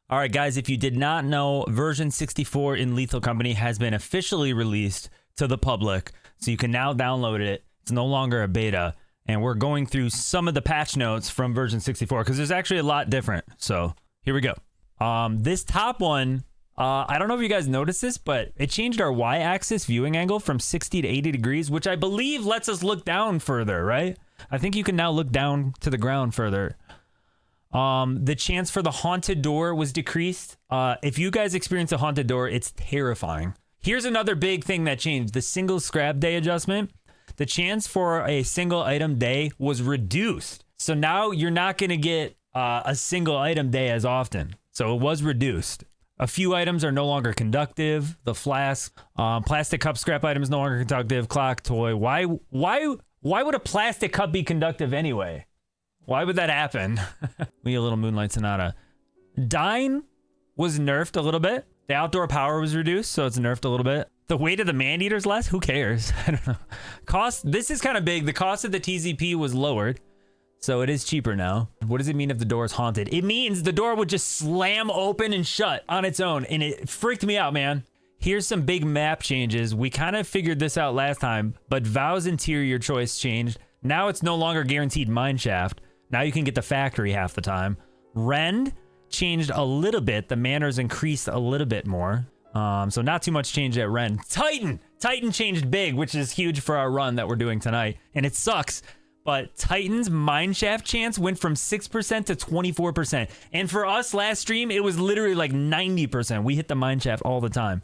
All right, guys, if you did not know, version 64 in Lethal Company has been officially released to the public, so you can now download it. It's no longer a beta, and we're going through some of the patch notes from version 64 because there's actually a lot different. So here we go. This top one, I don't know if you guys noticed this, but it changed our y-axis viewing angle from 60 to 80 degrees, which I believe lets us look down further, right? I think you can now look down to the ground further. The chance for the haunted door was decreased. If you guys experience a haunted door, it's terrifying. Here's another big thing that changed. The single scrap day adjustment. The chance for a single item day was reduced. So now you're not going to get a single item day as often. So it was reduced. A few items are no longer conductive. The flask, plastic cup scrap item is no longer conductive. Clock, toy. Why would a plastic cup be conductive anyway? Why would that happen? We get a little Moonlight Sonata. Dine was nerfed a little bit. The outdoor power was reduced, so it's nerfed a little bit. The weight of the man-eater's less? Who cares? I don't know. Cost, this is kind of big. The cost of the TZP was lowered, so it is cheaper now. What does it mean if the door is haunted? It means the door would just slam open and shut on its own, and it freaked me out, man. Here's some big map changes. We kind of figured this out last time, but Vow's interior choice changed. Now it's no longer guaranteed mineshaft. Now you can get the factory half the time. Rend changed a little bit. The manners increased a little bit more. So not too much change at Rend. Titan changed big, which is huge for our run that we're doing tonight. And it sucks. But Titan's mineshaft chance went from 6% to 24%. And for us last stream, it was literally like 90%. We hit the mineshaft all the time.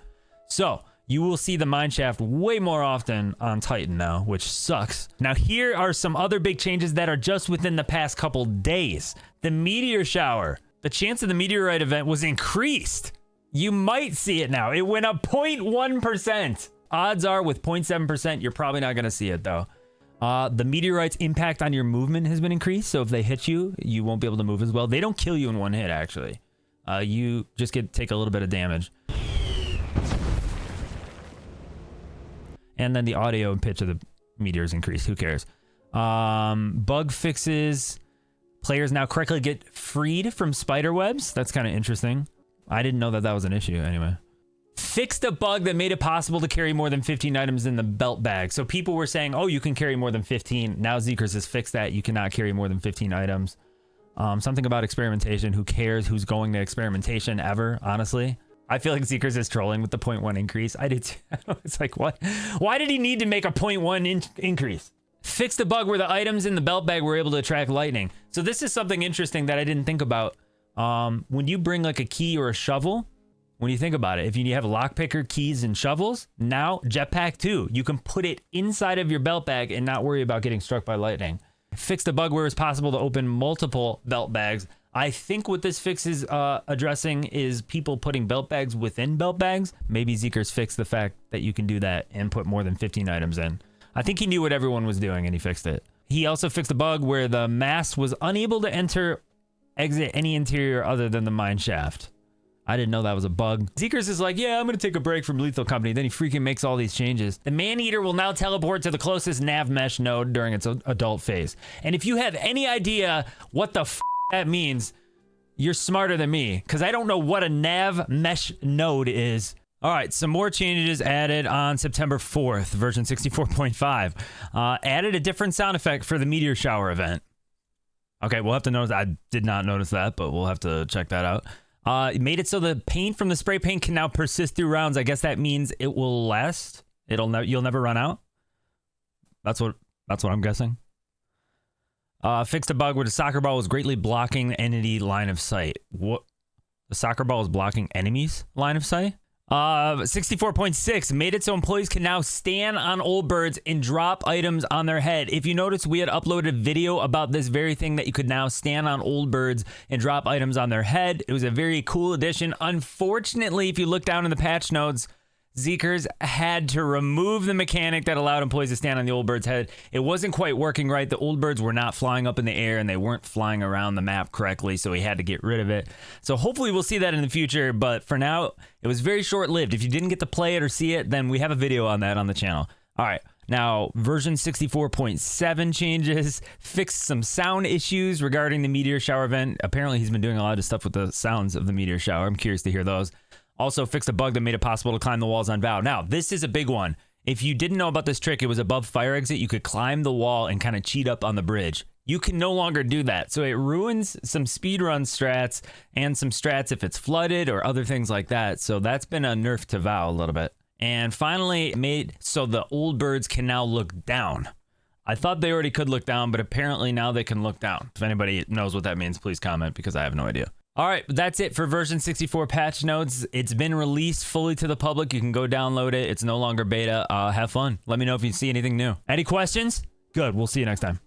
So you will see the mineshaft way more often on Titan now, which sucks. Now, here are some other big changes that are just within the past couple days. The meteor shower. The chance of the meteorite event was increased. You might see it now. It went up 0.1%. Odds are with 0.7%, you're probably not going to see it, though. The meteorite's impact on your movement has been increased, so if they hit you, you won't be able to move as well. They don't kill you in one hit, actually. You just take a little bit of damage. And then the audio and pitch of the meteors increased. Who cares? Bug fixes. Players now correctly get freed from spider webs. That's kind of interesting. I didn't know that was an issue anyway. Fixed a bug that made it possible to carry more than 15 items in the belt bag. So people were saying, oh, you can carry more than 15. Now Zeekers has fixed that. You cannot carry more than 15 items. Something about experimentation. Who cares who's going to experimentation ever, honestly? I feel like Zeekers is trolling with the 0.1 increase. I did too. It's like, what? Why did he need to make a 0.1 increase? Fixed a bug where the items in the belt bag were able to attract lightning. So this is something interesting that I didn't think about. When you bring like a key or a shovel, when you think about it, if you have a lockpicker, keys, and shovels, now jetpack too. You can put it inside of your belt bag and not worry about getting struck by lightning. Fixed a bug where it's possible to open multiple belt bags. I think what this fix is addressing is people putting belt bags within belt bags. Maybe Zeekers fixed the fact that you can do that and put more than 15 items in. I think he knew what everyone was doing and he fixed it. He also fixed a bug where the mast was unable to exit any interior other than the mine shaft. I didn't know that was a bug. Zeekers is like, yeah, I'm going to take a break from Lethal Company. Then he freaking makes all these changes. The man-eater will now teleport to the closest nav mesh node during its adult phase. And if you have any idea what the f that means, you're smarter than me, because I don't know what a nav mesh node is. All right, some more changes added on September 4th, version 64.5. Added a different sound effect for the meteor shower event. Okay, we'll have to notice. I did not notice that, but we'll have to check that out. It made it so the paint from the spray paint can now persist through rounds. I guess that means it will last. You'll never run out. That's what I'm guessing. Fixed a bug where the soccer ball was greatly blocking the enemy line of sight. What? The soccer ball is blocking enemies' line of sight? 64.6 made it so employees can now stand on old birds and drop items on their head. If you notice, we had uploaded a video about this very thing, that you could now stand on old birds and drop items on their head. It was a very cool addition. Unfortunately, if you look down in the patch notes, Zeekers had to remove the mechanic that allowed employees to stand on the old bird's head. It wasn't quite working right. The old birds were not flying up in the air and they weren't flying around the map correctly, so he had to get rid of it. So hopefully we'll see that in the future, but for now, it was very short-lived. If you didn't get to play it or see it, then we have a video on that on the channel. All right, Now, version 64.7 changes, fixed some sound issues regarding the meteor shower vent. Apparently, he's been doing a lot of stuff with the sounds of the meteor shower. I'm curious to hear those. Also fixed a bug that made it possible to climb the walls on Vow. Now, this is a big one. If you didn't know about this trick, it was above fire exit. You could climb the wall and kind of cheat up on the bridge. You can no longer do that. So it ruins some speedrun strats and some strats if it's flooded or other things like that. So that's been a nerf to Vow a little bit. And finally, it made so the old birds can now look down. I thought they already could look down, but apparently now they can look down. If anybody knows what that means, please comment because I have no idea. All right, that's it for version 64 patch notes. It's been released fully to the public. You can go download it. It's no longer beta. Have fun. Let me know if you see anything new. Any questions? Good. We'll see you next time.